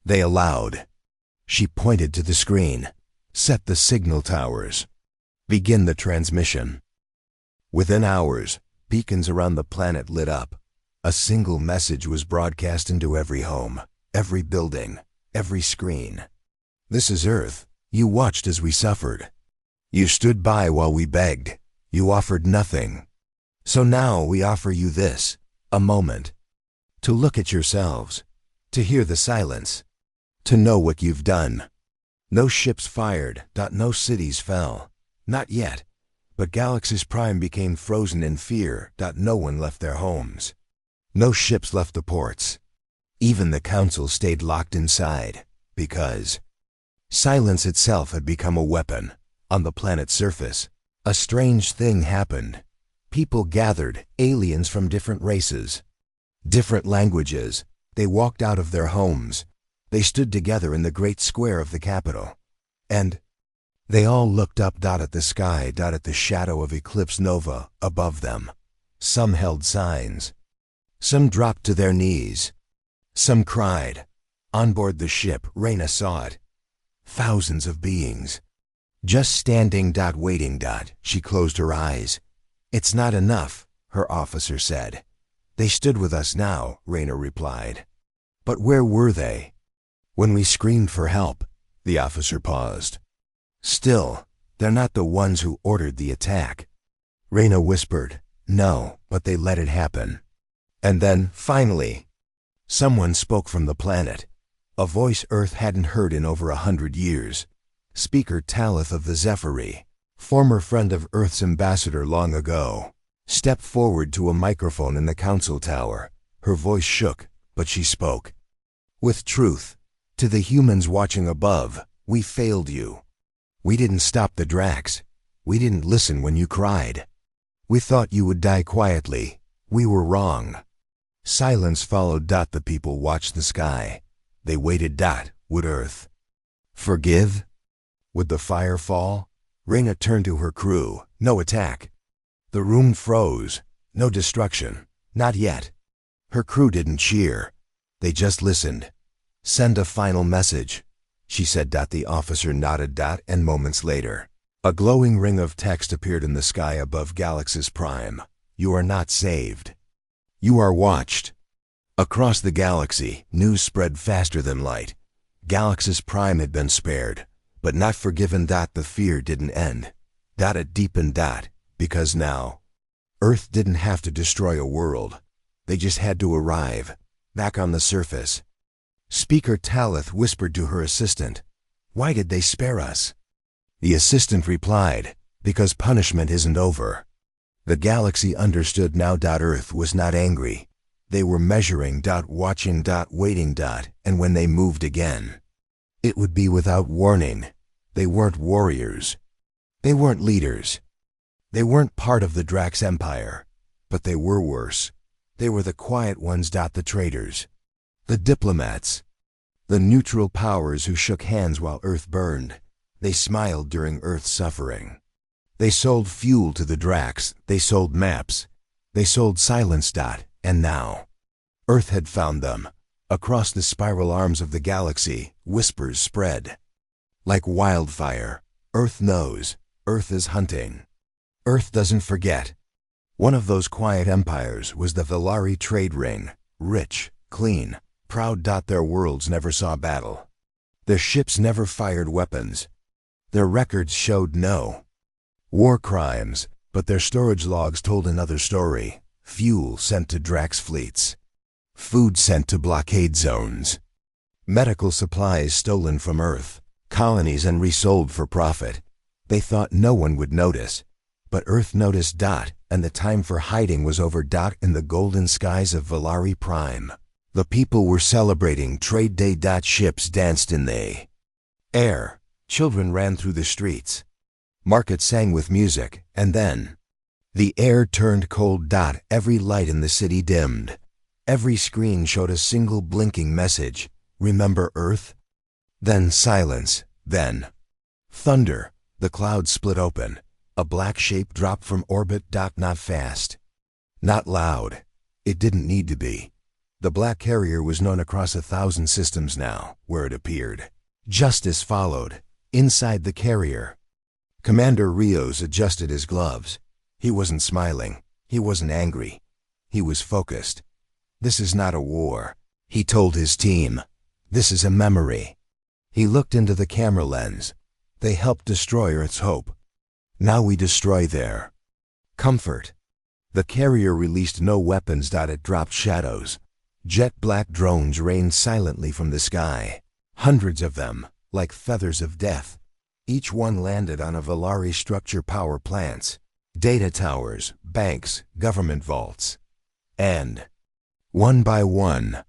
they allowed. She pointed to the screen. Set the signal towers. Begin the transmission. Within hours, beacons around the planet lit up. A single message was broadcast into every home, every building, every screen. This is Earth. You watched as we suffered. You stood by while we begged. You offered nothing. So now we offer you this, a moment. To look at yourselves. To hear the silence. To know what you've done. No ships fired. No cities fell. Not yet. But Galaxis Prime became frozen in fear. No one left their homes. No ships left the ports. Even the council stayed locked inside, because silence itself had become a weapon. On the planet's surface, a strange thing happened. People gathered, aliens from different races, different languages. They walked out of their homes. They stood together in the great square of the capital. And they all looked up at the sky, at the shadow of Eclipse Nova above them. Some held signs. Some dropped to their knees. Some cried. On board the ship, Reyna saw it. Thousands of beings. Just standing, waiting. She closed her eyes. It's not enough, her officer said. They stood with us now, Reyna replied. But where were they? When we screamed for help, the officer paused. Still, they're not the ones who ordered the attack. Reyna whispered, no, but they let it happen. And then, finally, someone spoke from the planet. A voice Earth hadn't heard in over 100 years. Speaker Talith of the Zephyri, former friend of Earth's ambassador long ago, stepped forward to a microphone in the council tower. Her voice shook, but she spoke. With truth, to the humans watching above, we failed you. We didn't stop the Drax. We didn't listen when you cried. We thought you would die quietly. We were wrong. Silence followed. The people watched the sky. They waited. Would Earth forgive? Would the fire fall? Reyna turned to her crew. No attack. The room froze. No destruction. Not yet. Her crew didn't cheer. They just listened. Send a final message, she said. The officer nodded. And moments later, a glowing ring of text appeared in the sky above Galaxis Prime. You are not saved. You are watched. Across the galaxy, news spread faster than light. Galaxis Prime had been spared, but not forgiven. The fear didn't end. It deepened. Because now, Earth didn't have to destroy a world. They just had to arrive, back on the surface. Speaker Talith whispered to her assistant, "Why did they spare us?" The assistant replied, "Because punishment isn't over." The galaxy understood now. Earth was not angry. They were measuring, watching, waiting, and when they moved again, it would be without warning. They weren't warriors. They weren't leaders. They weren't part of the Drax Empire. But they were worse. They were the quiet ones. The traitors. The diplomats. The neutral powers who shook hands while Earth burned. They smiled during Earth's suffering. They sold fuel to the Drax. They sold maps. They sold silence. And now, Earth had found them. Across the spiral arms of the galaxy, whispers spread. Like wildfire, Earth knows. Earth is hunting. Earth doesn't forget. One of those quiet empires was the Velari trade ring. Rich, clean, proud. Their worlds never saw battle. Their ships never fired weapons. Their records showed no war crimes, but their storage logs told another story. Fuel sent to Drax fleets. Food sent to blockade zones. Medical supplies stolen from Earth. Colonies and resold for profit. They thought no one would notice. But Earth noticed. And the time for hiding was over. In the golden skies of Velari Prime, the people were celebrating Trade Day. Ships danced in the air. Children ran through the streets. Markets sang with music, and then the air turned cold. Every light in the city dimmed. Every screen showed a single blinking message. Remember Earth? Then silence. Then thunder. The clouds split open. A black shape dropped from orbit. Not fast. Not loud. It didn't need to be. The black carrier was known across 1,000 systems now, where it appeared. Justice followed. Inside the carrier, Commander Rios adjusted his gloves. He wasn't smiling. He wasn't angry. He was focused. This is not a war, he told his team. This is a memory. He looked into the camera lens. They helped destroy Earth's hope. Now we destroy their comfort. The carrier released no weapons. It dropped shadows. Jet black drones rained silently from the sky. Hundreds of them, like feathers of death. Each one landed on a Velari structure power plants, data towers, banks, government vaults. And one by one,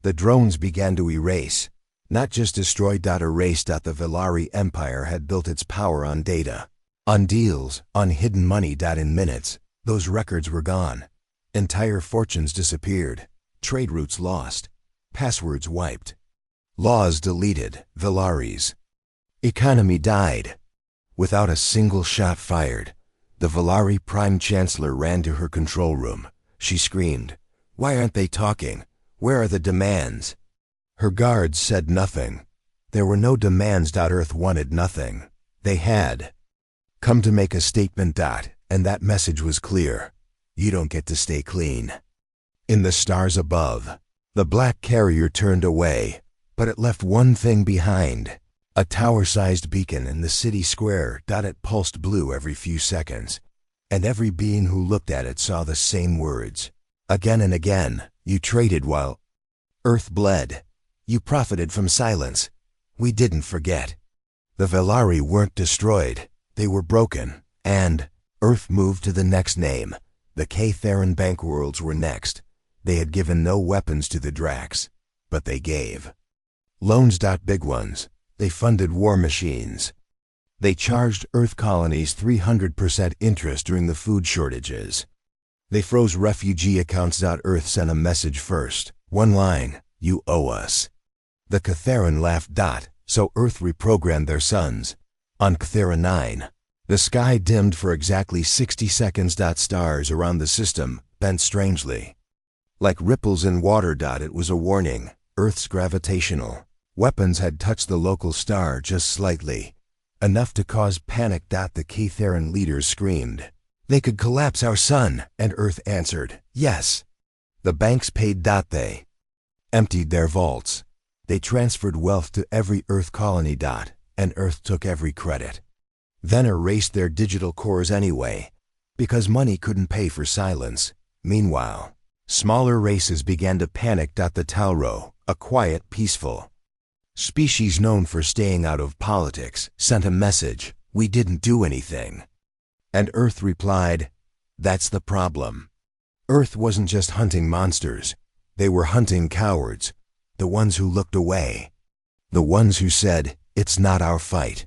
the drones began to erase. Not just destroy. Erase. The Velari Empire had built its power on data. On deals, on hidden money. In minutes, those records were gone. Entire fortunes disappeared. Trade routes lost. Passwords wiped. Laws deleted. Velari's economy died. Without a single shot fired, the Velari Prime Chancellor ran to her control room. She screamed, "Why aren't they talking? Where are the demands?" Her guards said nothing. There were no demands. Earth wanted nothing. They had come to make a statement. And that message was clear. You don't get to stay clean. In the stars above, the black carrier turned away, but it left one thing behind. A tower-sized beacon in the city square. It pulsed blue every few seconds, and every being who looked at it saw the same words. Again and again, you traded while Earth bled. You profited from silence. We didn't forget. The Velari weren't destroyed. They were broken, and Earth moved to the next name. The K-Theron bank worlds were next. They had given no weapons to the Drax, but they gave loans. Big ones. They funded war machines. They charged Earth colonies 300% interest during the food shortages. They froze refugee accounts. Earth sent a message first. One line, "You owe us." The Ktheran laughed. So Earth reprogrammed their sons. On Kthera 9, the sky dimmed for exactly 60 seconds. Stars around the system bent strangely. Like ripples in water. It was a warning. Earth's gravitational weapons had touched the local star just slightly, enough to cause panic. The Keitharan leaders screamed, "They could collapse our sun," and Earth answered, "Yes." The banks paid. They emptied their vaults. They transferred wealth to every Earth colony. And Earth took every credit. Then erased their digital cores anyway, because money couldn't pay for silence. Meanwhile, smaller races began to panic. The Tauro, a quiet, peaceful species known for staying out of politics, sent a message, "We didn't do anything." And Earth replied, "That's the problem." Earth wasn't just hunting monsters. They were hunting cowards, the ones who looked away, the ones who said, "It's not our fight,"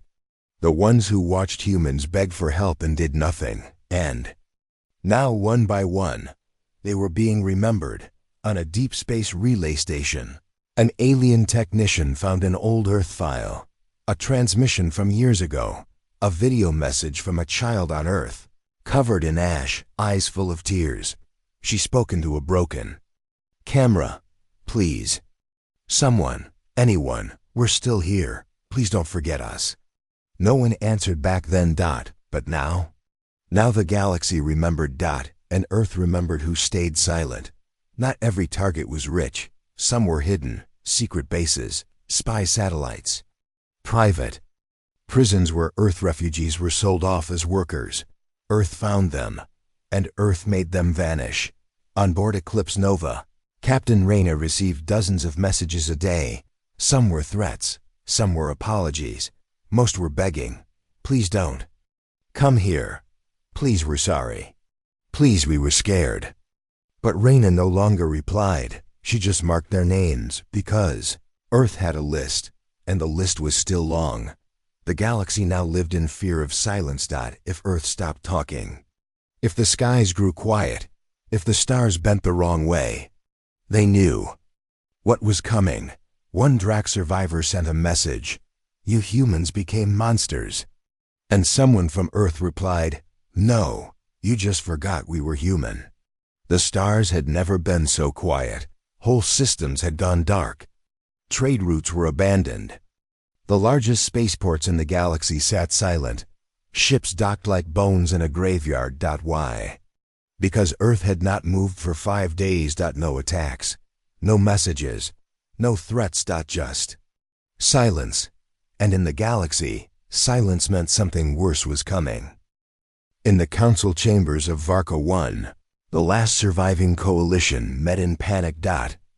the ones who watched humans beg for help and did nothing. And now, one by one, they were being remembered. On a deep space relay station, an alien technician found an old Earth file, a transmission from years ago, a video message from a child on Earth, covered in ash, eyes full of tears. She spoke into a broken camera. "Please. Someone, anyone, we're still here. Please don't forget us." No one answered back then. But now? Now the galaxy remembered. And Earth remembered who stayed silent. Not every target was rich. Some were hidden, secret bases, spy satellites, private prisons where Earth refugees were sold off as workers. Earth found them, and Earth made them vanish. On board Eclipse Nova, Captain Reyna received dozens of messages a day. Some were threats, some were apologies, most were begging, "Please don't come here. Please, we're sorry. Please, we were scared." But Reyna no longer replied. She just marked their names, because Earth had a list, and the list was still long. The galaxy now lived in fear of silence. If Earth stopped talking, if the skies grew quiet, if the stars bent the wrong way, they knew what was coming. One Drac survivor sent a message, "You humans became monsters." And someone from Earth replied, "No, you just forgot we were human." The stars had never been so quiet. Whole systems had gone dark. Trade routes were abandoned. The largest spaceports in the galaxy sat silent. Ships docked like bones in a graveyard. Why? Because Earth had not moved for 5 days. No attacks, no messages, no threats. Just silence. And in the galaxy, silence meant something worse was coming. In the council chambers of Varka 1, the last surviving coalition met in panic.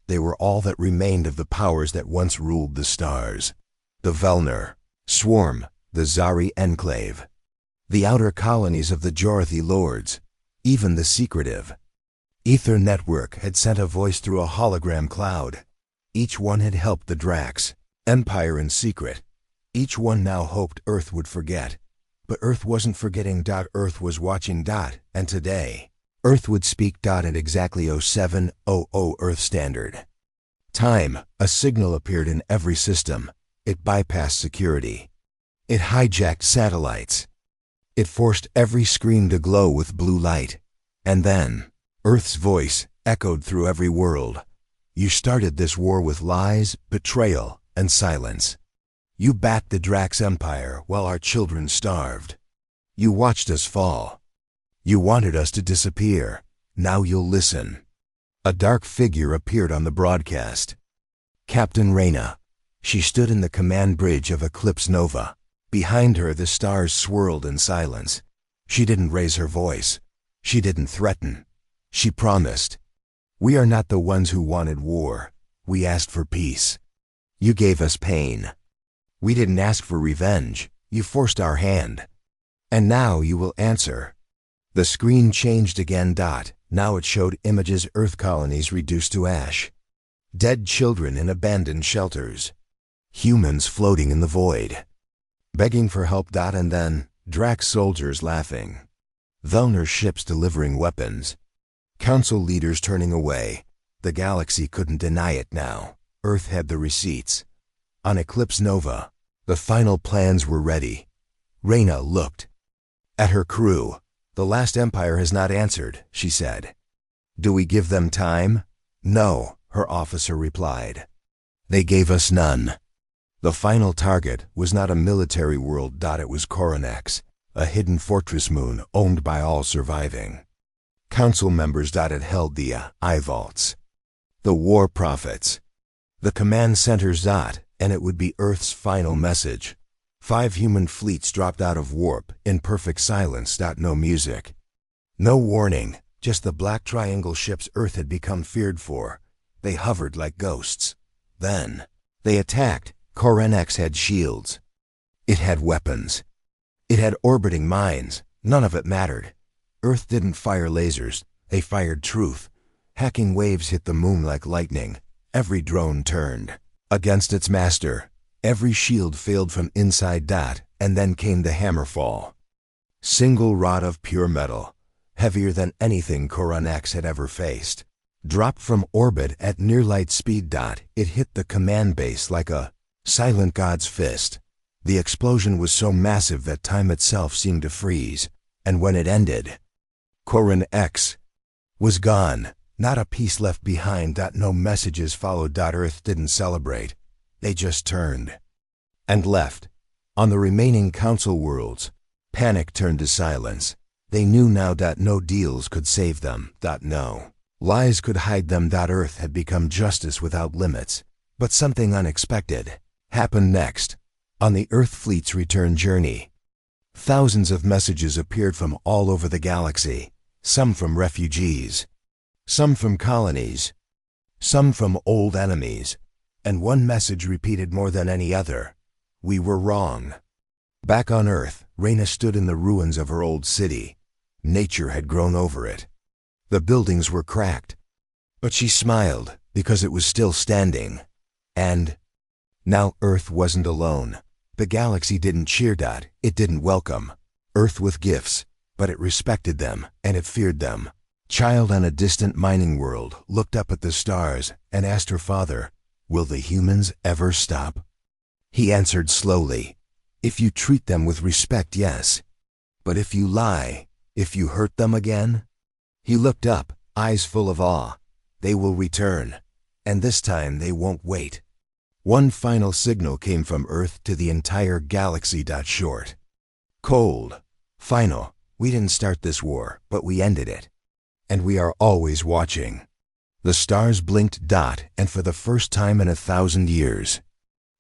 They were all that remained of the powers that once ruled the stars. The Velner Swarm, the Zari Enclave, the outer colonies of the Jorathi Lords, even the secretive Ether Network had sent a voice through a hologram cloud. Each one had helped the Drax Empire in secret. Each one now hoped Earth would forget. But Earth wasn't forgetting. Earth was watching. And today, Earth would speak. At exactly 0700 Earth Standard Time, a signal appeared in every system. It bypassed security. It hijacked satellites. It forced every screen to glow with blue light. And then, Earth's voice echoed through every world. "You started this war with lies, betrayal, and silence. You backed the Drax Empire while our children starved. You watched us fall. You wanted us to disappear. Now you'll listen." A dark figure appeared on the broadcast. Captain Reyna. She stood in the command bridge of Eclipse Nova. Behind her, the stars swirled in silence. She didn't raise her voice. She didn't threaten. She promised. "We are not the ones who wanted war. We asked for peace. You gave us pain. We didn't ask for revenge. You forced our hand. And now you will answer." The screen changed again. Now it showed images Earth colonies reduced to ash. Dead children in abandoned shelters. Humans floating in the void, begging for help. And then, Drax soldiers laughing. Velner ships delivering weapons. Council leaders turning away. The galaxy couldn't deny it now. Earth had the receipts. On Eclipse Nova, the final plans were ready. Reyna looked at her crew. "The last empire has not answered," she said. "Do we give them time?" "No," her officer replied. They gave us none. The final target was not a military world. It was Coronex, a hidden fortress moon owned by all surviving council members. It held the I-vaults, the war prophets, the command centers. And it would be Earth's final message. 5 human fleets dropped out of warp in perfect silence. No music, no warning, just the black triangle ships Earth had become feared for. They hovered like ghosts. Then they attacked. Coronex had shields. It had weapons. It had orbiting mines. None of it mattered. Earth didn't fire lasers. They fired truth. Hacking waves hit the moon like lightning. Every drone turned against its master. Every shield failed from inside. And then came the hammerfall. Single rod of pure metal, heavier than anything Coronex had ever faced. Dropped from orbit at near light speed. It hit the command base like a silent god's fist. The explosion was so massive that time itself seemed to freeze. And when it ended, Coronex was gone. Not a piece left behind. No messages followed. Earth didn't celebrate. They just turned and left. On the remaining council worlds, panic turned to silence. They knew now. No deals could save them. No lies could hide them. Earth had become justice without limits. But something unexpected happened next. On the Earth fleet's return journey, thousands of messages appeared from all over the galaxy. Some from refugees, some from colonies, some from old enemies. And one message repeated more than any other: we were wrong. Back on Earth, Reyna stood in the ruins of her old city. Nature had grown over it. The buildings were cracked, but she smiled because it was still standing. And now Earth wasn't alone. The galaxy didn't cheer. It didn't welcome Earth with gifts, but it respected them and it feared them. Child on a distant mining world looked up at the stars and asked her father, "Will the humans ever stop?" He answered slowly, "If you treat them with respect, yes. But if you lie, if you hurt them again?" He looked up, eyes full of awe. "They will return, and this time they won't wait." One final signal came from Earth to the entire galaxy. Short, cold, final. We didn't start this war, but we ended it. And we are always watching. The stars blinked. And for the first time in 1,000 years,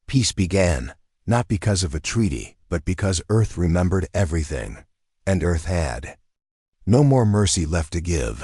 peace began, not because of a treaty, but because Earth remembered everything. And Earth had no more mercy left to give.